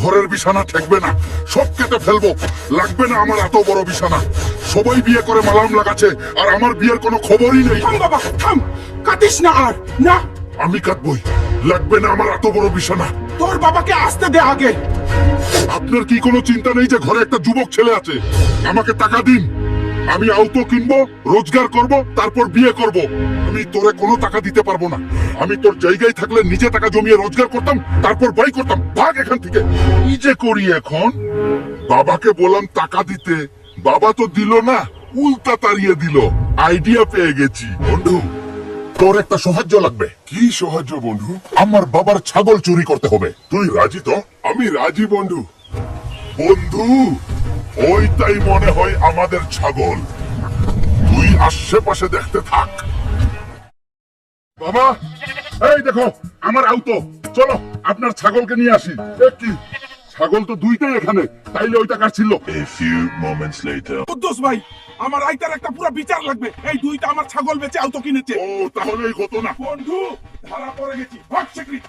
ঘরের বিছানা ঠেকবে না, সব কেটে ফেলবো। লাগবে না আমার এত বড় বিছানা। সবাই বিয়ে করে মালাম লাগাচ্ছে, আর আমার বিয়ের কোনো খবরই নেই। থাম বাবা থাম, কাটিস না আর না। আমি কাটবই, লাগবে না আমার এত বড় বিছানা। তোর বাবাকে আসতে দে আগে। আপনার কি কোনো চিন্তা নেই যে ঘরে একটা যুবক ছেলে আছে? আমাকে টাকা দিন, আমি আউটো কিনবো, রোজগার করব, তারপর বিয়ে করব। আমি তোরে কোনো টাকা দিতে পারবো না। আমি তোর জায়গায় থাকলে নিজে টাকা জমিয়ে রোজগার করতাম, তারপর বাই করতাম। ভাগ এখান থেকে। কি যে করি এখন? বাবাকে বললাম টাকা দিতে, বাবা তো দিল না, উল্টা তাড়িয়ে দিল। আইডিয়া পেয়ে গেছি। বন্ধু, তোর একটা সাহায্য লাগবে। কি সাহায্য বন্ধু? আমার বাবার ছাগল চুরি করতে হবে। তুই রাজি তো? আমি রাজি বন্ধু। বন্ধু, ওইটাই মনে হয় আমাদের ছাগল। তুই আশেপাশে দেখতে থাক। বাবা, এই দেখো আমার আউটো। চলো আপনার ছাগলকে নিয়ে আসি। কি ছাগল তো দুইটাই এখানে, তাইলে ওইটা কাটছিল। A few moments later. Kuddus ভাই, আমার আইতার একটা পুরো বিচার লাগবে। এই দুইটা আমার ছাগল বেচে আউটো কিনেছে। ও তাহলে এই ঘটনা। বন্ধু, ধরা পড়ে গেছি। ভাগ চাকরি।